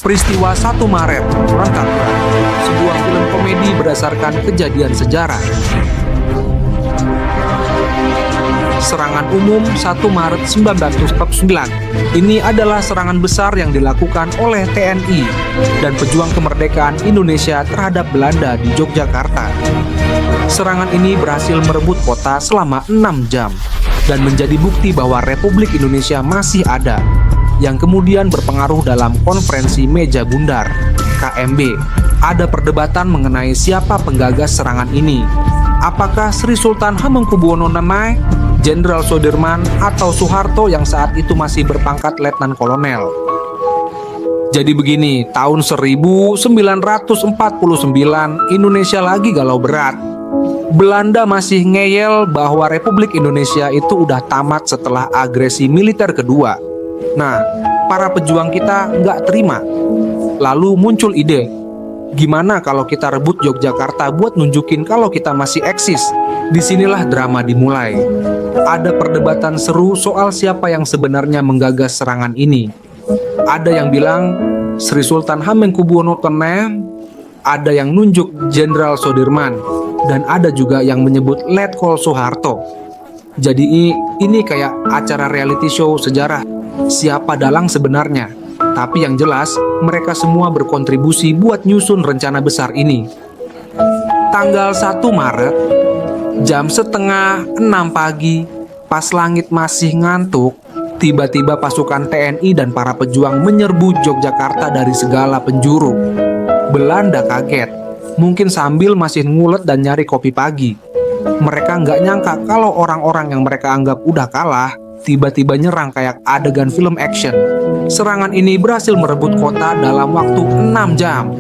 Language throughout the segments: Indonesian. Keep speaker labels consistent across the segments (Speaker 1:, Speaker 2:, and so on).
Speaker 1: Peristiwa 1 Maret, Rangkap, sebuah film komedi berdasarkan kejadian sejarah. Serangan umum 1 Maret 1949. Ini adalah serangan besar yang dilakukan oleh TNI dan pejuang kemerdekaan Indonesia terhadap Belanda di Yogyakarta. Serangan ini berhasil merebut kota selama 6 jam dan menjadi bukti bahwa Republik Indonesia masih ada, yang kemudian berpengaruh dalam konferensi meja bundar KMB. Ada perdebatan mengenai siapa penggagas serangan ini. Apakah Sri Sultan Hamengkubuwono IX, Jenderal Soedirman, atau Soeharto yang saat itu masih berpangkat Letnan Kolonel? Jadi begini, tahun 1949 Indonesia lagi galau berat. Belanda masih ngeyel bahwa Republik Indonesia itu udah tamat setelah agresi militer kedua. Nah, para pejuang kita nggak terima. Lalu muncul ide, gimana kalau kita rebut Yogyakarta buat nunjukin kalau kita masih eksis? Disinilah drama dimulai. Ada perdebatan seru soal siapa yang sebenarnya menggagas serangan ini. Ada yang bilang Sri Sultan Hamengkubuwono IX, ada yang nunjuk Jenderal Soedirman, dan ada juga yang menyebut Letkol Soeharto. Jadi ini kayak acara reality show sejarah. Siapa dalang sebenarnya? Tapi yang jelas, mereka semua berkontribusi buat nyusun rencana besar ini. Tanggal 1 Maret, jam setengah 6 pagi, pas langit masih ngantuk, tiba-tiba pasukan TNI dan para pejuang menyerbu Yogyakarta dari segala penjuru. Belanda kaget, mungkin sambil masih ngulet dan nyari kopi pagi. Mereka nggak nyangka kalau orang-orang yang mereka anggap udah kalah, tiba-tiba nyerang kayak adegan film action. Serangan ini berhasil merebut kota dalam waktu 6 jam.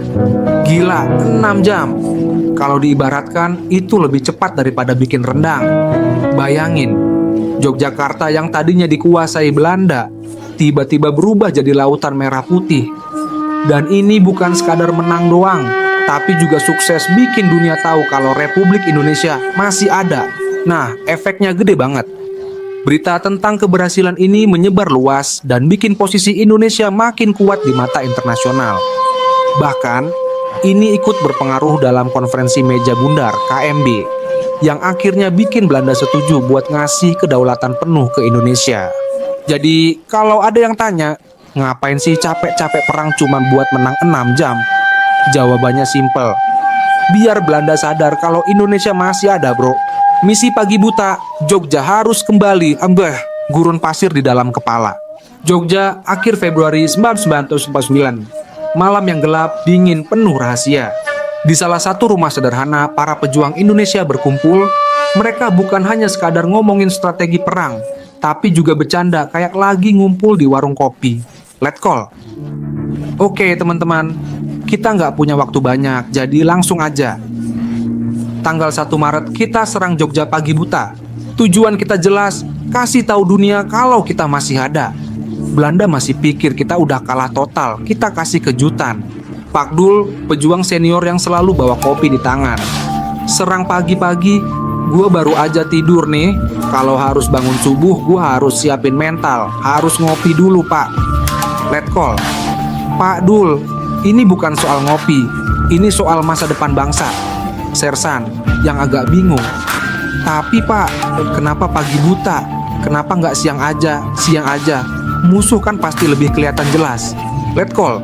Speaker 1: Gila, 6 jam. Kalau diibaratkan, itu lebih cepat daripada bikin rendang. Bayangin, Yogyakarta yang tadinya dikuasai Belanda, tiba-tiba berubah jadi lautan merah putih. Dan ini bukan sekadar menang doang, tapi juga sukses bikin dunia tahu kalau Republik Indonesia masih ada. Nah, efeknya gede banget. Berita tentang keberhasilan ini menyebar luas dan bikin posisi Indonesia makin kuat di mata internasional. Bahkan, ini ikut berpengaruh dalam konferensi meja bundar KMB yang akhirnya bikin Belanda setuju buat ngasih kedaulatan penuh ke Indonesia. Jadi, kalau ada yang tanya, ngapain sih capek-capek perang cuma buat menang 6 jam? Jawabannya simpel. Biar Belanda sadar kalau Indonesia masih ada, bro. Misi pagi buta, Jogja harus kembali. Gurun pasir di dalam kepala. Jogja, akhir Februari 1949. Malam yang gelap, dingin, penuh rahasia. Di salah satu rumah sederhana, para pejuang Indonesia berkumpul. Mereka bukan hanya sekadar ngomongin strategi perang, tapi juga bercanda kayak lagi ngumpul di warung kopi. Letkol. Oke teman-teman, kita nggak punya waktu banyak, jadi langsung aja. Tanggal 1 Maret kita serang Jogja pagi buta. Tujuan kita jelas, kasih tahu dunia kalau kita masih ada. Belanda masih pikir kita udah kalah total, kita kasih kejutan. Pak Dul, pejuang senior yang selalu bawa kopi di tangan. Serang pagi-pagi, gue baru aja tidur nih. Kalau harus bangun subuh, gue harus siapin mental. Harus ngopi dulu pak. Letkol. Pak Dul, ini bukan soal ngopi, ini soal masa depan bangsa. Sersan yang agak bingung. Tapi pak, kenapa pagi buta? Kenapa nggak siang aja? Siang aja, musuh kan pasti lebih kelihatan jelas. Letkol,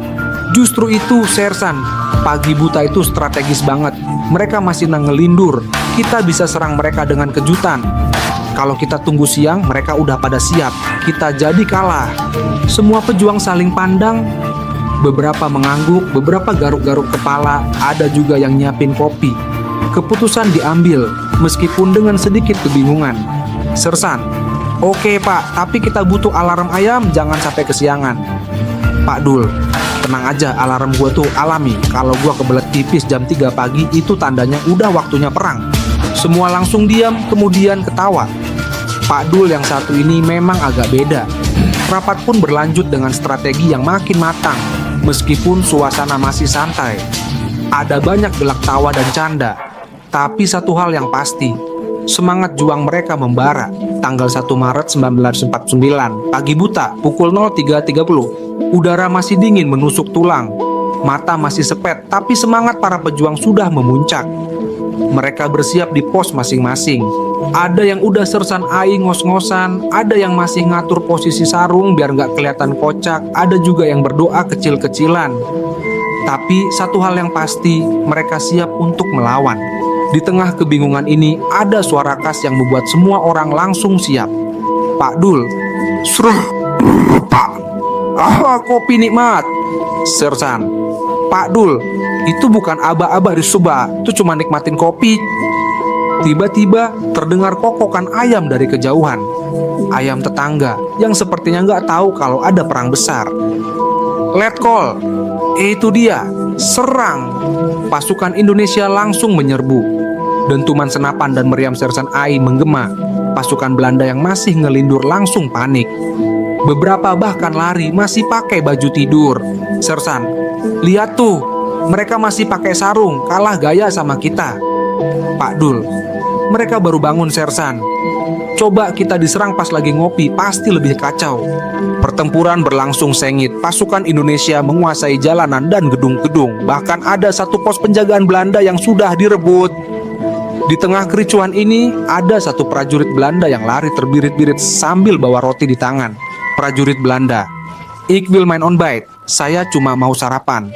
Speaker 1: justru itu Sersan, pagi buta itu strategis banget. Mereka masih ngelindur, kita bisa serang mereka dengan kejutan. Kalau kita tunggu siang, mereka udah pada siap. Kita jadi kalah. Semua pejuang saling pandang. Beberapa mengangguk, beberapa garuk-garuk kepala, ada juga yang nyiapin kopi. Keputusan diambil, meskipun dengan sedikit kebingungan. Sersan, oke pak, tapi kita butuh alarm ayam, jangan sampai kesiangan. Pak Dul, tenang aja, alarm gua tuh alami. Kalau gua kebelet tipis jam 3 pagi, itu tandanya udah waktunya perang. Semua langsung diam, kemudian ketawa. Pak Dul yang satu ini memang agak beda. Rapat pun berlanjut dengan strategi yang makin matang, meskipun suasana masih santai. Ada banyak gelak tawa dan canda. Tapi satu hal yang pasti, semangat juang mereka membara. Tanggal 1 Maret 1949, pagi buta, pukul 03.30. Udara masih dingin menusuk tulang. Mata masih sepet, tapi semangat para pejuang sudah memuncak. Mereka bersiap di pos masing-masing. Ada yang udah sersan ai ngos-ngosan, ada yang masih ngatur posisi sarung biar nggak kelihatan kocak, ada juga yang berdoa kecil-kecilan. Tapi satu hal yang pasti, mereka siap untuk melawan. Di tengah kebingungan ini, ada suara khas yang membuat semua orang langsung siap. Pak Dul, "Sruh, Pak. Kopi nikmat." Sersan, "Pak Dul, itu bukan aba-aba di Suba, itu cuma nikmatin kopi." Tiba-tiba terdengar kokokan ayam dari kejauhan. Ayam tetangga yang sepertinya nggak tahu kalau ada perang besar. "Letkol, itu dia, serang!" Pasukan Indonesia langsung menyerbu. Dentuman senapan dan meriam sersan ai menggema. Pasukan Belanda yang masih ngelindur langsung panik. Beberapa bahkan lari masih pakai baju tidur. "Sersan, lihat tuh, mereka masih pakai sarung, kalah gaya sama kita." "Pak Dul, mereka baru bangun Sersan. Coba kita diserang pas lagi ngopi, pasti lebih kacau." Pertempuran berlangsung sengit. Pasukan Indonesia menguasai jalanan dan gedung-gedung. Bahkan ada satu pos penjagaan Belanda yang sudah direbut. Di tengah kericuhan ini, ada satu prajurit Belanda yang lari terbirit-birit sambil bawa roti di tangan. Prajurit Belanda, "Ik wil mijn ontbijt. Saya cuma mau sarapan."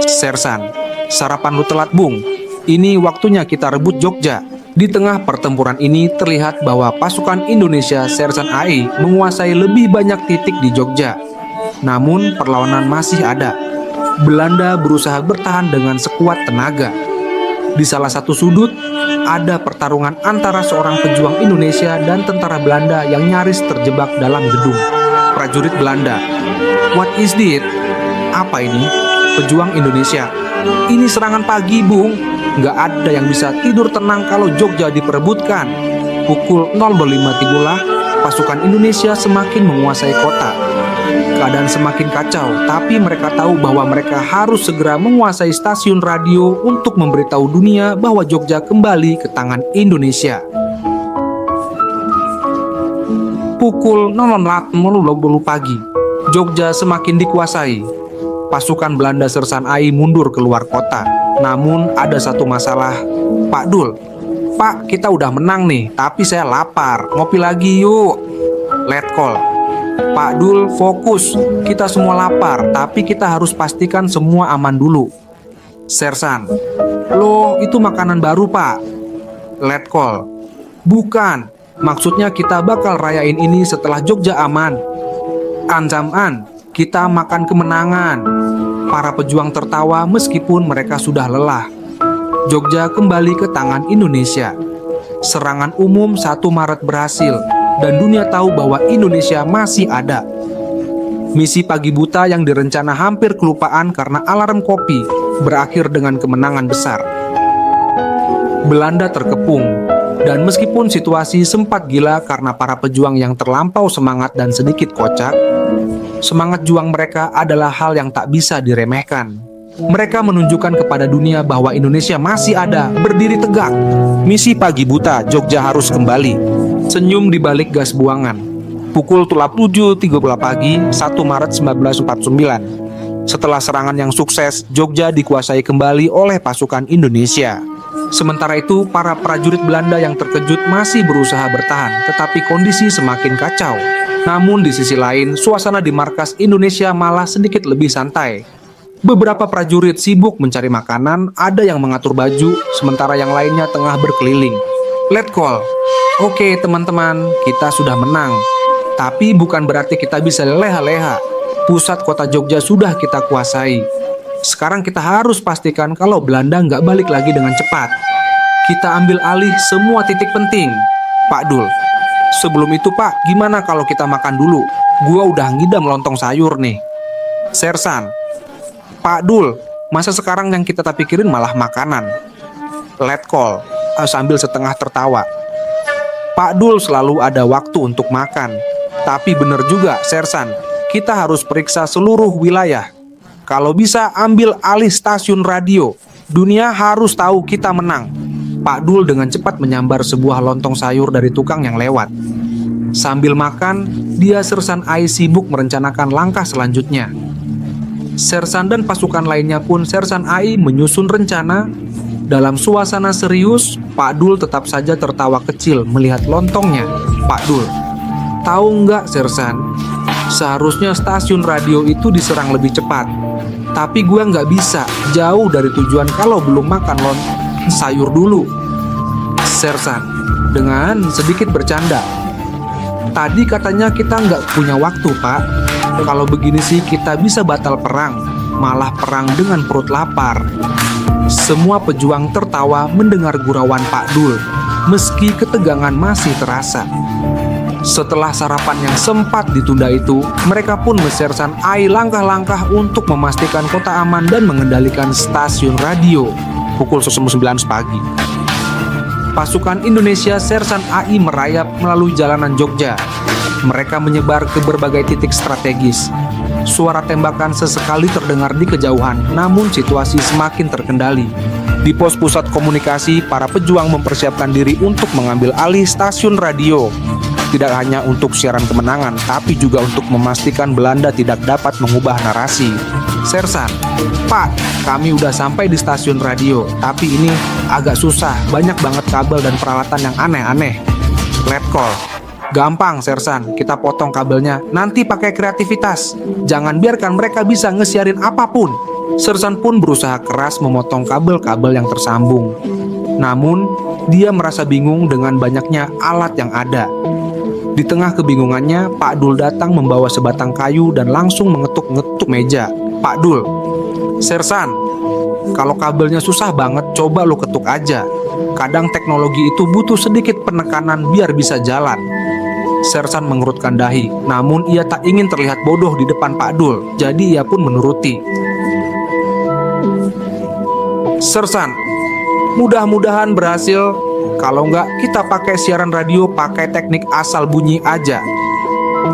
Speaker 1: "Sersan, sarapan lu telat bung. Ini waktunya kita rebut Jogja." Di tengah pertempuran ini terlihat bahwa pasukan Indonesia Sersan AI menguasai lebih banyak titik di Jogja. Namun perlawanan masih ada. Belanda berusaha bertahan dengan sekuat tenaga. Di salah satu sudut, ada pertarungan antara seorang pejuang Indonesia dan tentara Belanda yang nyaris terjebak dalam gedung. Prajurit Belanda, "What is this? Apa ini?" Pejuang Indonesia, "Ini serangan pagi, Bung. Nggak ada yang bisa tidur tenang kalau Jogja diperebutkan." Pukul 0.05 tibalah, pasukan Indonesia semakin menguasai kota. Keadaan semakin kacau, tapi mereka tahu bahwa mereka harus segera menguasai stasiun radio untuk memberitahu dunia bahwa Jogja kembali ke tangan Indonesia. Pukul 00.00 pagi, Jogja semakin dikuasai. Pasukan Belanda Sersan AI mundur keluar kota. Namun ada satu masalah. "Pak Dul, Pak, kita udah menang nih, tapi saya lapar. Ngopi lagi yuk." "Letkol, Pak Dul, fokus. Kita semua lapar, tapi kita harus pastikan semua aman dulu." Sersan, "Loh, itu makanan baru, Pak." Letkol, "Bukan. Maksudnya kita bakal rayain ini setelah Jogja aman." "Ancaman, kita makan kemenangan." Para pejuang tertawa meskipun mereka sudah lelah. Jogja kembali ke tangan Indonesia. Serangan umum 1 Maret berhasil, dan dunia tahu bahwa Indonesia masih ada. Misi pagi buta yang direncana hampir kelupaan karena alarm kopi berakhir dengan kemenangan besar. Belanda terkepung, dan meskipun situasi sempat gila karena para pejuang yang terlampau semangat dan sedikit kocak, semangat juang mereka adalah hal yang tak bisa diremehkan. Mereka menunjukkan kepada dunia bahwa Indonesia masih ada, berdiri tegak. Misi pagi buta, Jogja harus kembali. Senyum di balik gas buangan. Pukul 7.30 pagi, 1 Maret 1949. Setelah serangan yang sukses, Jogja dikuasai kembali oleh pasukan Indonesia. Sementara itu, para prajurit Belanda yang terkejut masih berusaha bertahan, tetapi kondisi semakin kacau. Namun di sisi lain, suasana di markas Indonesia malah sedikit lebih santai. Beberapa prajurit sibuk mencari makanan, ada yang mengatur baju, sementara yang lainnya tengah berkeliling. "Letkol, oke teman-teman, kita sudah menang. Tapi bukan berarti kita bisa leha-leha. Pusat kota Jogja sudah kita kuasai. Sekarang kita harus pastikan kalau Belanda nggak balik lagi dengan cepat. Kita ambil alih semua titik penting." "Pak Dul, sebelum itu Pak, gimana kalau kita makan dulu? Gua udah ngidam lontong sayur nih." Sersan, "Pak Dul, masa sekarang yang kita tak pikirin malah makanan?" Letkol, sambil setengah tertawa, "Pak Dul selalu ada waktu untuk makan. Tapi bener juga Sersan, kita harus periksa seluruh wilayah. Kalau bisa ambil alih stasiun radio. Dunia harus tahu kita menang." Pak Dul dengan cepat menyambar sebuah lontong sayur dari tukang yang lewat. Sambil makan, dia Sersan Ai sibuk merencanakan langkah selanjutnya. Sersan dan pasukan lainnya pun Sersan Ai menyusun rencana. Dalam suasana serius, Pak Dul tetap saja tertawa kecil melihat lontongnya. Pak Dul, tahu nggak Sersan, seharusnya stasiun radio itu diserang lebih cepat. Tapi gue nggak bisa jauh dari tujuan kalau belum makan sayur dulu. Sersan, dengan sedikit bercanda, tadi katanya kita nggak punya waktu, Pak. Kalau begini sih kita bisa batal perang, malah perang dengan perut lapar. Semua pejuang tertawa mendengar gurauan Pak Dul, meski ketegangan masih terasa. Setelah sarapan yang sempat ditunda itu, mereka pun Sersan Ai langkah-langkah untuk memastikan kota aman dan mengendalikan stasiun radio. Pukul 9 pagi. Pasukan Indonesia Sersan AI merayap melalui jalanan Jogja. Mereka menyebar ke berbagai titik strategis. Suara tembakan sesekali terdengar di kejauhan, namun situasi semakin terkendali. Di pos pusat komunikasi, para pejuang mempersiapkan diri untuk mengambil alih stasiun radio. Tidak hanya untuk siaran kemenangan, tapi juga untuk memastikan Belanda tidak dapat mengubah narasi. Sersan, Pak, kami udah sampai di stasiun radio, tapi ini agak susah, banyak banget kabel dan peralatan yang aneh-aneh. Letkol, gampang Sersan, kita potong kabelnya, nanti pakai kreativitas. Jangan biarkan mereka bisa ngesiarin apapun. Sersan pun berusaha keras memotong kabel-kabel yang tersambung. Namun, dia merasa bingung dengan banyaknya alat yang ada. Di tengah kebingungannya, Pak Dul datang membawa sebatang kayu dan langsung mengetuk-ngetuk meja. Pak Dul, Sersan, kalau kabelnya susah banget, coba lo ketuk aja. Kadang teknologi itu butuh sedikit penekanan biar bisa jalan. Sersan mengerutkan dahi, namun ia tak ingin terlihat bodoh di depan Pak Dul, jadi ia pun menuruti. Sersan, mudah-mudahan berhasil. Kalau nggak, kita pakai siaran radio pakai teknik asal bunyi aja.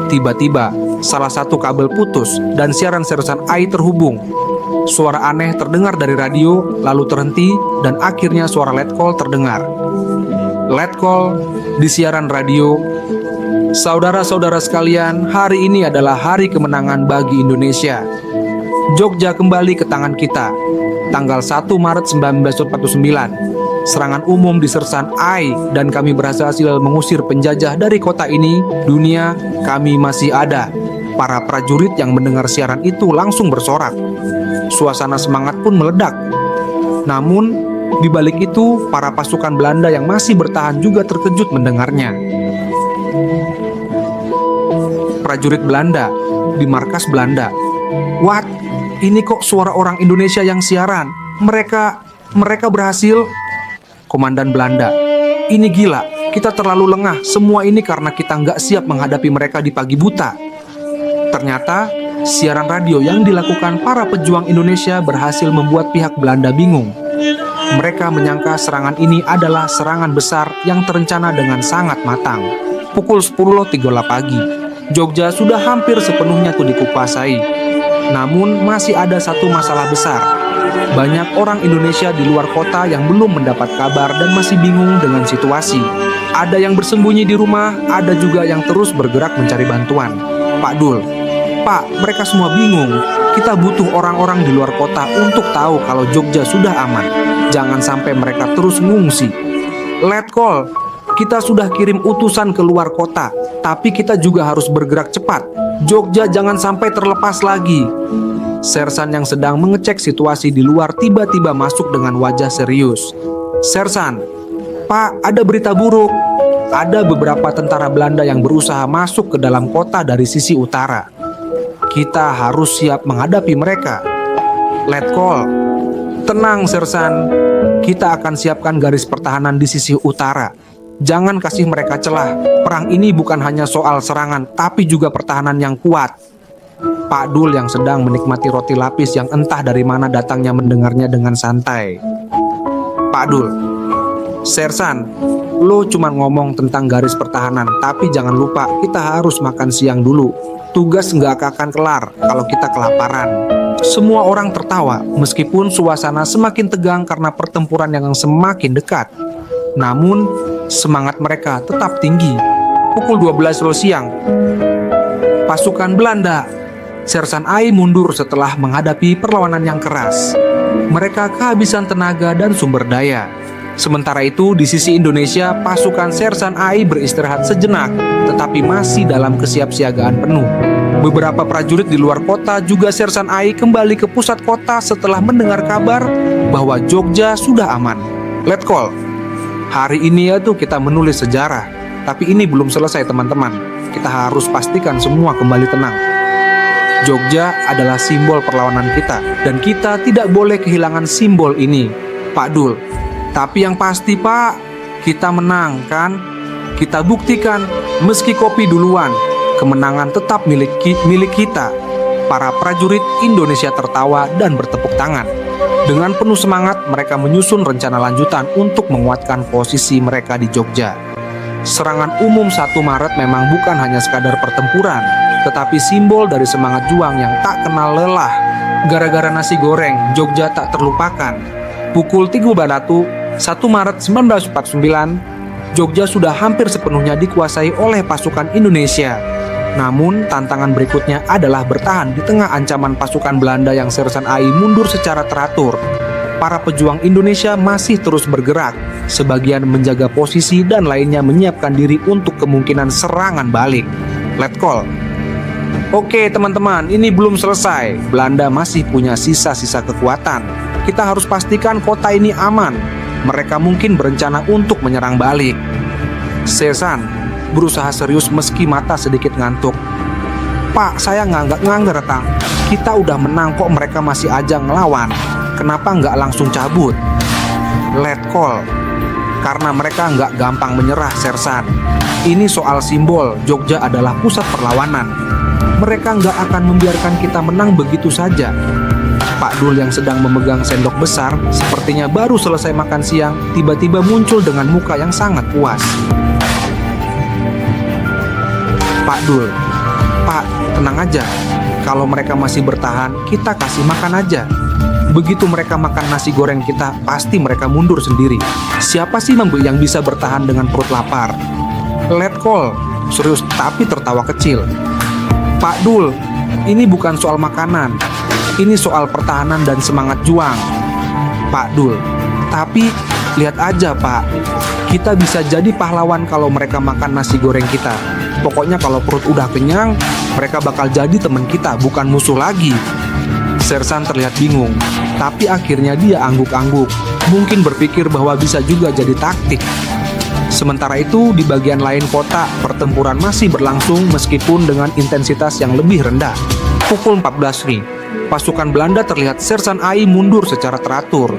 Speaker 1: Tiba-tiba, salah satu kabel putus dan siaran Sersan AI terhubung. Suara aneh terdengar dari radio, lalu terhenti, dan akhirnya suara letkol terdengar. Letkol di siaran radio. Saudara-saudara sekalian, hari ini adalah hari kemenangan bagi Indonesia. Jogja kembali ke tangan kita. Tanggal 1 Maret 1949. Serangan umum di Sersan AI dan kami berhasil mengusir penjajah dari kota ini. Dunia, kami masih ada. Para prajurit yang mendengar siaran itu langsung bersorak. Suasana semangat pun meledak. Namun, di balik itu, para pasukan Belanda yang masih bertahan juga terkejut mendengarnya. Prajurit Belanda di markas Belanda. What? Ini kok suara orang Indonesia yang siaran? Mereka berhasil. Komandan Belanda, ini gila, kita terlalu lengah, semua ini karena kita nggak siap menghadapi mereka di pagi buta. Ternyata, siaran radio yang dilakukan para pejuang Indonesia berhasil membuat pihak Belanda bingung. Mereka menyangka serangan ini adalah serangan besar yang terencana dengan sangat matang. Pukul 10.30 pagi, Jogja sudah hampir sepenuhnya dikuasai. Namun masih ada satu masalah besar. Banyak orang Indonesia di luar kota yang belum mendapat kabar dan masih bingung dengan situasi. Ada yang bersembunyi di rumah, ada juga yang terus bergerak mencari bantuan. Pak Dul, Pak, mereka semua bingung. Kita butuh orang-orang di luar kota untuk tahu kalau Jogja sudah aman. Jangan sampai mereka terus ngungsi. Letkol, kita sudah kirim utusan ke luar kota, tapi kita juga harus bergerak cepat. Jogja jangan sampai terlepas lagi. Sersan yang sedang mengecek situasi di luar tiba-tiba masuk dengan wajah serius. Sersan, Pak, ada berita buruk. Ada beberapa tentara Belanda yang berusaha masuk ke dalam kota dari sisi utara. Kita harus siap menghadapi mereka. Letkol, tenang Sersan. Kita akan siapkan garis pertahanan di sisi utara. Jangan kasih mereka celah. Perang ini bukan hanya soal serangan, tapi juga pertahanan yang kuat. Pak Dul yang sedang menikmati roti lapis yang entah dari mana datangnya mendengarnya dengan santai. Pak Dul, Sersan, lo cuma ngomong tentang garis pertahanan, tapi jangan lupa kita harus makan siang dulu. Tugas nggak akan kelar kalau kita kelaparan. Semua orang tertawa meskipun suasana semakin tegang karena pertempuran yang semakin dekat. Namun semangat mereka tetap tinggi. Pukul 12 siang, pasukan Belanda, Sersan Ai mundur setelah menghadapi perlawanan yang keras. Mereka kehabisan tenaga dan sumber daya. Sementara itu, di sisi Indonesia, pasukan Sersan Ai beristirahat sejenak, tetapi masih dalam kesiapsiagaan penuh. Beberapa prajurit di luar kota juga Sersan Ai kembali ke pusat kota setelah mendengar kabar bahwa Jogja sudah aman. Letkol, hari ini ya tuh kita menulis sejarah, tapi ini belum selesai teman-teman. Kita harus pastikan semua kembali tenang. Jogja adalah simbol perlawanan kita, dan kita tidak boleh kehilangan simbol ini, Pak Dul. Tapi yang pasti Pak, kita menang kan? Kita buktikan, meski kopi duluan, kemenangan tetap milik kita. Para prajurit Indonesia tertawa dan bertepuk tangan. Dengan penuh semangat, mereka menyusun rencana lanjutan untuk menguatkan posisi mereka di Jogja. Serangan umum 1 Maret memang bukan hanya sekadar pertempuran, tetapi simbol dari semangat juang yang tak kenal lelah. Gara-gara nasi goreng, Jogja tak terlupakan. Pukul 3 Banatu, 1 Maret 1949, Jogja sudah hampir sepenuhnya dikuasai oleh pasukan Indonesia. Namun, tantangan berikutnya adalah bertahan di tengah ancaman pasukan Belanda yang Sersan Ai mundur secara teratur. Para pejuang Indonesia masih terus bergerak, sebagian menjaga posisi dan lainnya menyiapkan diri untuk kemungkinan serangan balik. Letkol. Oke teman-teman, ini belum selesai. Belanda masih punya sisa-sisa kekuatan. Kita harus pastikan kota ini aman. Mereka mungkin berencana untuk menyerang balik. Sersan berusaha serius meski mata sedikit ngantuk. Pak, saya nggak Tang. Kita udah menang kok, mereka masih aja ngelawan. Kenapa nggak langsung cabut? Letkol. Karena mereka nggak gampang menyerah, Sersan. Ini soal simbol, Jogja adalah pusat perlawanan. Mereka nggak akan membiarkan kita menang begitu saja. Pak Dul yang sedang memegang sendok besar, sepertinya baru selesai makan siang, tiba-tiba muncul dengan muka yang sangat puas. Pak Dul, Pak, tenang aja. Kalau mereka masih bertahan, kita kasih makan aja. Begitu mereka makan nasi goreng kita, pasti mereka mundur sendiri. Siapa sih yang bisa bertahan dengan perut lapar? Letkol, serius tapi tertawa kecil. Pak Dul, ini bukan soal makanan. Ini soal pertahanan dan semangat juang. Pak Dul, tapi lihat aja Pak, kita bisa jadi pahlawan kalau mereka makan nasi goreng kita. Pokoknya kalau perut udah kenyang, mereka bakal jadi teman kita, bukan musuh lagi. Sersan terlihat bingung, tapi akhirnya dia angguk-angguk. Mungkin berpikir bahwa bisa juga jadi taktik. Sementara itu, di bagian lain kota, pertempuran masih berlangsung meskipun dengan intensitas yang lebih rendah. Pukul 14 nih, pasukan Belanda terlihat Sersan Ai mundur secara teratur.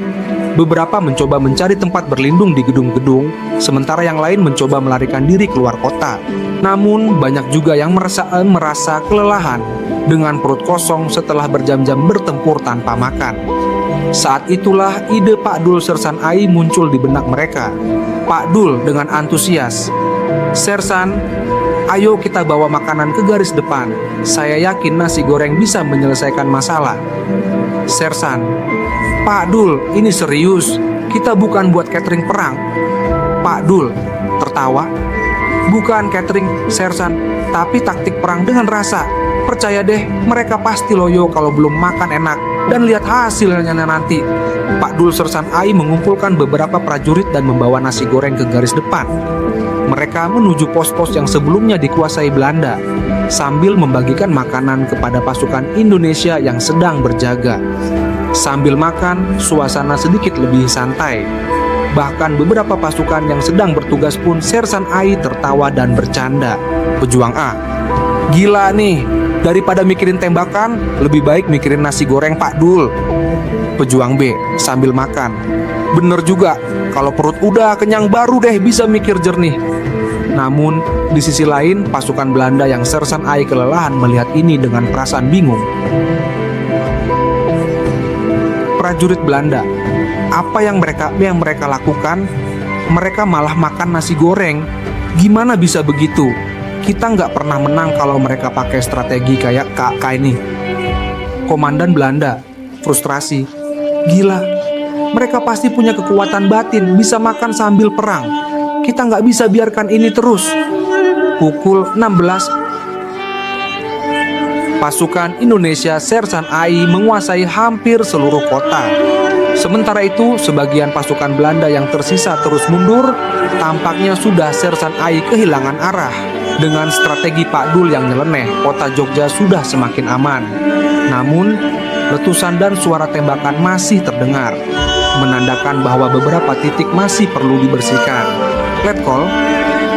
Speaker 1: Beberapa mencoba mencari tempat berlindung di gedung-gedung, sementara yang lain mencoba melarikan diri keluar kota. Namun, banyak juga yang merasa kelelahan dengan perut kosong setelah berjam-jam bertempur tanpa makan. Saat itulah ide Pak Dul Sersan Ai muncul di benak mereka. Pak Dul dengan antusias, Sersan, ayo kita bawa makanan ke garis depan. Saya yakin nasi goreng bisa menyelesaikan masalah. Sersan, Pak Dul, ini serius. Kita bukan buat catering perang. Pak Dul tertawa. Bukan catering, Sersan, tapi taktik perang dengan rasa. Percaya deh, mereka pasti loyo kalau belum makan enak. Dan lihat hasilnya nanti. Pak Dul Sersan Ai mengumpulkan beberapa prajurit dan membawa nasi goreng ke garis depan. Mereka menuju pos-pos yang sebelumnya dikuasai Belanda, sambil membagikan makanan kepada pasukan Indonesia yang sedang berjaga. Sambil makan, suasana sedikit lebih santai. Bahkan beberapa pasukan yang sedang bertugas pun Sersan Ai tertawa dan bercanda. Pejuang A, gila nih, daripada mikirin tembakan, lebih baik mikirin nasi goreng Pak Dul. Pejuang B sambil makan, bener juga, kalau perut udah kenyang baru deh bisa mikir jernih. Namun, di sisi lain, pasukan Belanda yang Sersan Ai kelelahan melihat ini dengan perasaan bingung. Prajurit Belanda, apa yang mereka lakukan? Mereka malah makan nasi goreng. Gimana bisa begitu? Kita nggak pernah menang kalau mereka pakai strategi kayak KK ini. Komandan Belanda frustrasi. Gila, mereka pasti punya kekuatan batin, bisa makan sambil perang. Kita nggak bisa biarkan ini terus. Pukul 16, pasukan Indonesia Sersan AI menguasai hampir seluruh kota. Sementara itu, sebagian pasukan Belanda yang tersisa terus mundur. Tampaknya sudah Sersan AI kehilangan arah. Dengan strategi Pak Dul yang nyeleneh, kota Jogja sudah semakin aman. Namun, letusan dan suara tembakan masih terdengar, menandakan bahwa beberapa titik masih perlu dibersihkan. Letkol,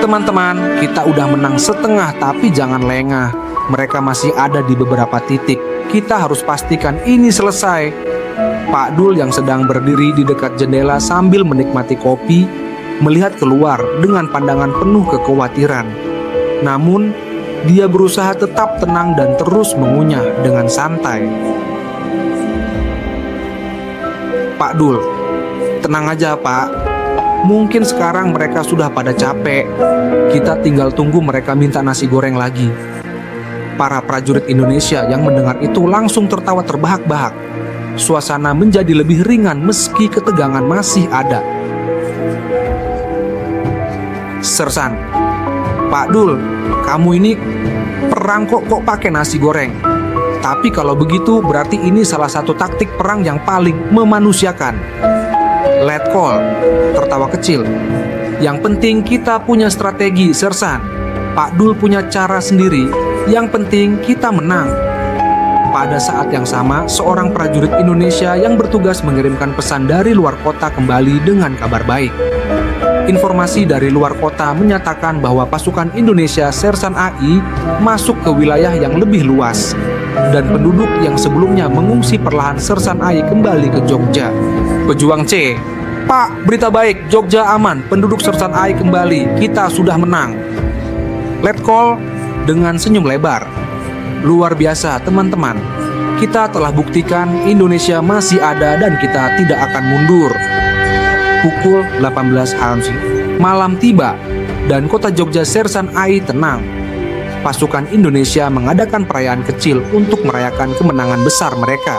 Speaker 1: teman-teman, kita udah menang setengah, tapi jangan lengah. Mereka masih ada di beberapa titik. Kita harus pastikan ini selesai. Pak Dul yang sedang berdiri di dekat jendela sambil menikmati kopi, melihat keluar dengan pandangan penuh kekhawatiran. Namun, dia berusaha tetap tenang dan terus mengunyah dengan santai. Pak Dul, tenang aja Pak. Mungkin sekarang mereka sudah pada capek. Kita tinggal tunggu mereka minta nasi goreng lagi. Para prajurit Indonesia yang mendengar itu langsung tertawa terbahak-bahak. Suasana menjadi lebih ringan meski ketegangan masih ada. Sersan, Pak Dul, kamu ini perang kok pakai nasi goreng. Tapi kalau begitu berarti ini salah satu taktik perang yang paling memanusiakan. Letkol tertawa kecil. Yang penting kita punya strategi, Sersan. Pak Dul punya cara sendiri. Yang penting kita menang. Pada saat yang sama, seorang prajurit Indonesia yang bertugas mengirimkan pesan dari luar kota kembali dengan kabar baik. Informasi dari luar kota menyatakan bahwa pasukan Indonesia Sersan AI masuk ke wilayah yang lebih luas, dan penduduk yang sebelumnya mengungsi perlahan Sersan AI kembali ke Jogja. Pejuang C, Pak, berita baik, Jogja aman, penduduk Sersan AI kembali, kita sudah menang. Letkol dengan senyum lebar. Luar biasa teman-teman. Kita telah buktikan Indonesia masih ada dan kita tidak akan mundur. Pukul 18 HMC. Malam tiba dan kota Jogja Sersan AI tenang. Pasukan Indonesia mengadakan perayaan kecil untuk merayakan kemenangan besar mereka.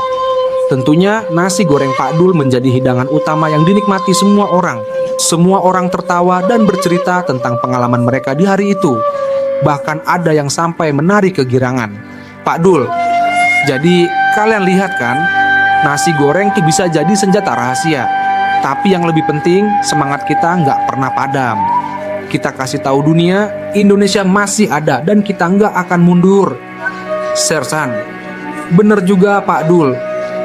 Speaker 1: Tentunya nasi goreng Pak Dul menjadi hidangan utama yang dinikmati semua orang. Semua orang tertawa dan bercerita tentang pengalaman mereka di hari itu. Bahkan ada yang sampai menari kegirangan. Pak Dul, jadi kalian lihat kan, nasi goreng bisa jadi senjata rahasia. Tapi yang lebih penting, semangat kita nggak pernah padam. Kita kasih tahu dunia, Indonesia masih ada dan kita nggak akan mundur. Sersan, bener juga Pak Dul.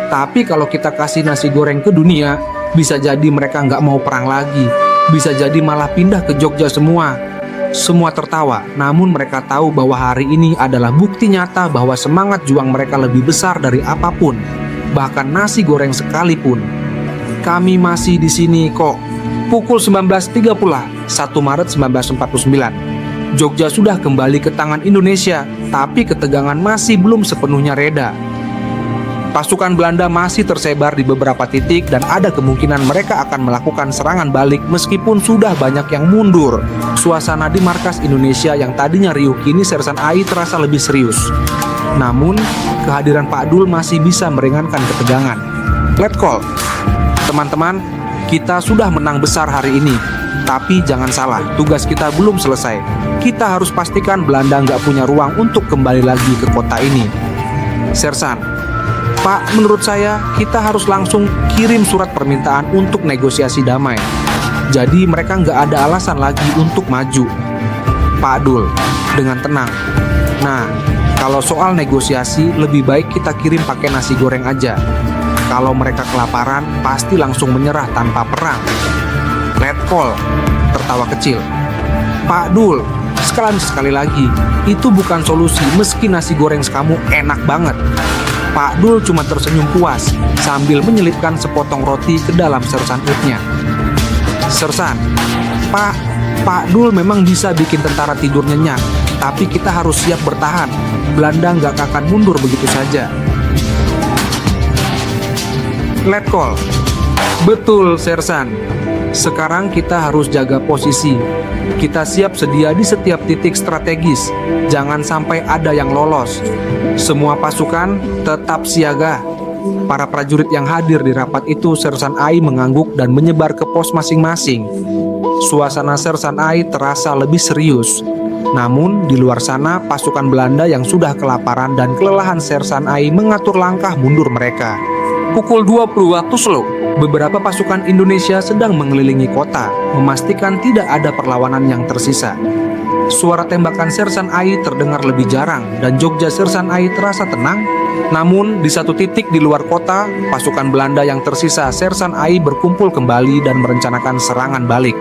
Speaker 1: Tapi kalau kita kasih nasi goreng ke dunia, bisa jadi mereka nggak mau perang lagi. Bisa jadi malah pindah ke Jogja semua. Semua tertawa, namun mereka tahu bahwa hari ini adalah bukti nyata bahwa semangat juang mereka lebih besar dari apapun, bahkan nasi goreng sekalipun. Kami masih di sini kok. Pukul 19.30, 1 Maret 1949. Jogja sudah kembali ke tangan Indonesia, tapi ketegangan masih belum sepenuhnya reda. Pasukan Belanda masih tersebar di beberapa titik dan ada kemungkinan mereka akan melakukan serangan balik meskipun sudah banyak yang mundur. Suasana di markas Indonesia yang tadinya riuh kini Sersan AI terasa lebih serius. Namun, kehadiran Pak Dul masih bisa meringankan ketegangan. Letkol, teman-teman, kita sudah menang besar hari ini. Tapi jangan salah, tugas kita belum selesai. Kita harus pastikan Belanda nggak punya ruang untuk kembali lagi ke kota ini. Sersan, Pak, menurut saya kita harus langsung kirim surat permintaan untuk negosiasi damai. Jadi mereka nggak ada alasan lagi untuk maju. Pak Dul, dengan tenang. Nah, kalau soal negosiasi lebih baik kita kirim pakai nasi goreng aja. Kalau mereka kelaparan, pasti langsung menyerah tanpa perang. Letkol tertawa kecil. Pak Dul, sekali lagi, itu bukan solusi meski nasi goreng kamu enak banget. Pak Dul cuma tersenyum puas sambil menyelipkan sepotong roti ke dalam sersan utnya. Sersan, Pak Dul memang bisa bikin tentara tidur nyenyak, tapi kita harus siap bertahan. Belanda nggak akan mundur begitu saja. Letkol, betul Sersan. Sekarang kita harus jaga posisi. Kita siap sedia di setiap titik strategis. Jangan sampai ada yang lolos. Semua pasukan tetap siaga. Para prajurit yang hadir di rapat itu Sersan AI mengangguk dan menyebar ke pos masing-masing. Suasana Sersan AI terasa lebih serius. Namun di luar sana pasukan Belanda yang sudah kelaparan dan kelelahan Sersan Ai mengatur langkah mundur mereka. Pukul 20 waktu Slow, beberapa pasukan Indonesia sedang mengelilingi kota, memastikan tidak ada perlawanan yang tersisa. Suara tembakan Sersan Ai terdengar lebih jarang dan Jogja Sersan Ai terasa tenang. Namun di satu titik di luar kota, pasukan Belanda yang tersisa Sersan Ai berkumpul kembali dan merencanakan serangan balik.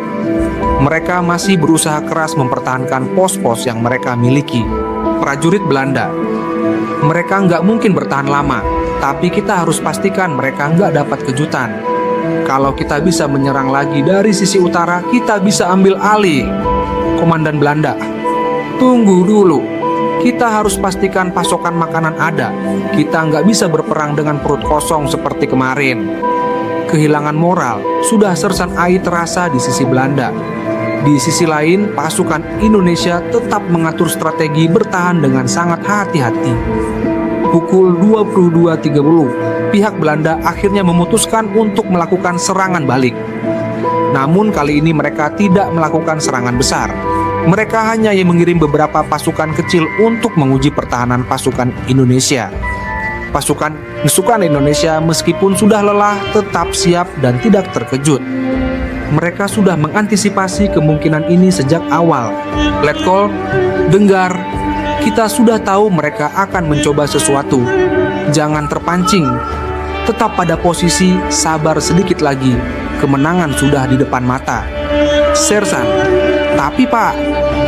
Speaker 1: Mereka masih berusaha keras mempertahankan pos-pos yang mereka miliki. Prajurit Belanda, mereka nggak mungkin bertahan lama, tapi kita harus pastikan mereka nggak dapat kejutan. Kalau kita bisa menyerang lagi dari sisi utara, kita bisa ambil alih. Komandan Belanda, tunggu dulu. Kita harus pastikan pasokan makanan ada. Kita nggak bisa berperang dengan perut kosong seperti kemarin. Kehilangan moral sudah Sersan Ai terasa di sisi Belanda. Di sisi lain, pasukan Indonesia tetap mengatur strategi bertahan dengan sangat hati-hati. Pukul 22.30, pihak Belanda akhirnya memutuskan untuk melakukan serangan balik. Namun kali ini mereka tidak melakukan serangan besar. Mereka hanya yang mengirim beberapa pasukan kecil untuk menguji pertahanan pasukan Indonesia. Pasukan Indonesia meskipun sudah lelah tetap siap dan tidak terkejut. Mereka sudah mengantisipasi kemungkinan ini sejak awal. Letkol, dengar, kita sudah tahu mereka akan mencoba sesuatu. Jangan terpancing. Tetap pada posisi, sabar sedikit lagi. Kemenangan sudah di depan mata. Sersan, tapi Pak,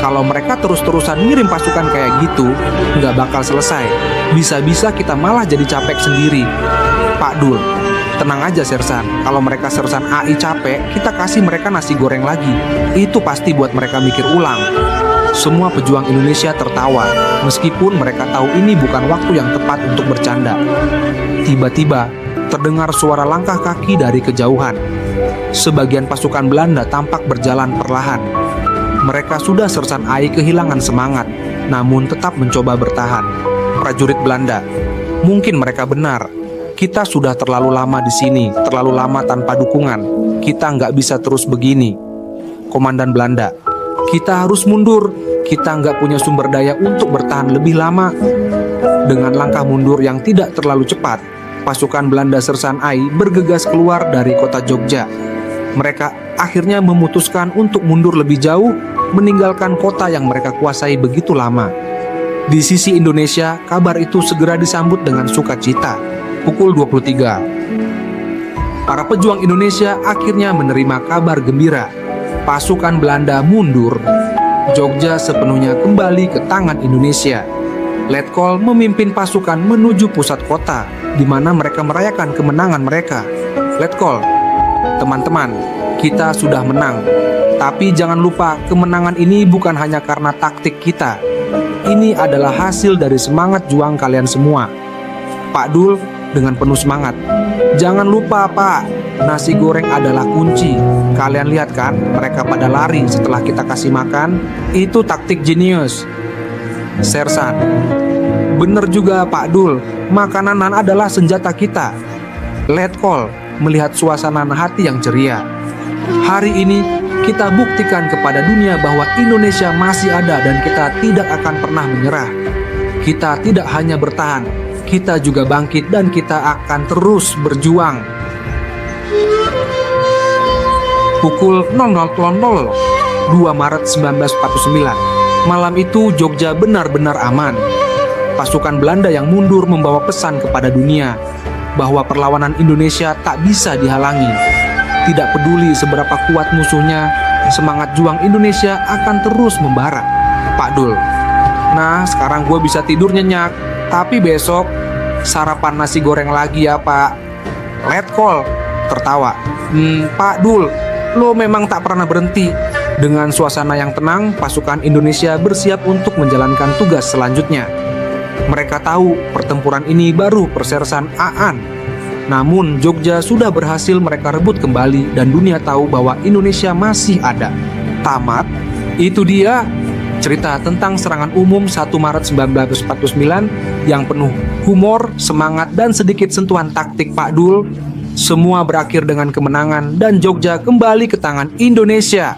Speaker 1: kalau mereka terus-terusan ngirim pasukan kayak gitu, nggak bakal selesai. Bisa-bisa kita malah jadi capek sendiri. Pak Dul, tenang aja Sersan. Kalau mereka Sersan AI capek, kita kasih mereka nasi goreng lagi. Itu pasti buat mereka mikir ulang. Semua pejuang Indonesia tertawa, meskipun mereka tahu ini bukan waktu yang tepat untuk bercanda. Tiba-tiba, terdengar suara langkah kaki dari kejauhan. Sebagian pasukan Belanda tampak berjalan perlahan. Mereka sudah Sersan Ai kehilangan semangat, namun tetap mencoba bertahan. Prajurit Belanda, mungkin mereka benar. Kita sudah terlalu lama di sini, terlalu lama tanpa dukungan. Kita nggak bisa terus begini. Komandan Belanda, kita harus mundur. Kita nggak punya sumber daya untuk bertahan lebih lama. Dengan langkah mundur yang tidak terlalu cepat, pasukan Belanda Sersan Ai bergegas keluar dari kota Jogja. Mereka akhirnya memutuskan untuk mundur lebih jauh, meninggalkan kota yang mereka kuasai begitu lama. Di sisi Indonesia, kabar itu segera disambut dengan sukacita. Pukul 23. Para pejuang Indonesia akhirnya menerima kabar gembira. Pasukan Belanda mundur. Jogja sepenuhnya kembali ke tangan Indonesia. Letkol memimpin pasukan menuju pusat kota, di mana mereka merayakan kemenangan mereka. Letkol, teman-teman, kita sudah menang. Tapi jangan lupa, kemenangan ini bukan hanya karena taktik kita. Ini adalah hasil dari semangat juang kalian semua. Pak Dul dengan penuh semangat, jangan lupa Pak, nasi goreng adalah kunci. Kalian lihat kan, mereka pada lari setelah kita kasih makan. Itu taktik jenius. Sersan, bener juga Pak Dul, makanan adalah senjata kita. Letkol melihat suasana hati yang ceria. Hari ini kita buktikan kepada dunia bahwa Indonesia masih ada dan kita tidak akan pernah menyerah. Kita tidak hanya bertahan, kita juga bangkit dan kita akan terus berjuang. Pukul 00.00, 2 Maret 1949. Malam itu Jogja benar-benar aman. Pasukan Belanda yang mundur membawa pesan kepada dunia bahwa perlawanan Indonesia tak bisa dihalangi. Tidak peduli seberapa kuat musuhnya, semangat juang Indonesia akan terus membara. Pak Dul, nah sekarang gue bisa tidur nyenyak, tapi besok sarapan nasi goreng lagi ya Pak. Letkol tertawa, Pak Dul, lo memang tak pernah berhenti. Dengan suasana yang tenang, pasukan Indonesia bersiap untuk menjalankan tugas selanjutnya. Mereka tahu pertempuran ini baru persersan Aan. Namun Jogja sudah berhasil mereka rebut kembali dan dunia tahu bahwa Indonesia masih ada. Tamat. Itu dia cerita tentang serangan umum 1 Maret 1949 yang penuh humor, semangat, dan sedikit sentuhan taktik Pak Dul. Semua berakhir dengan kemenangan dan Jogja kembali ke tangan Indonesia.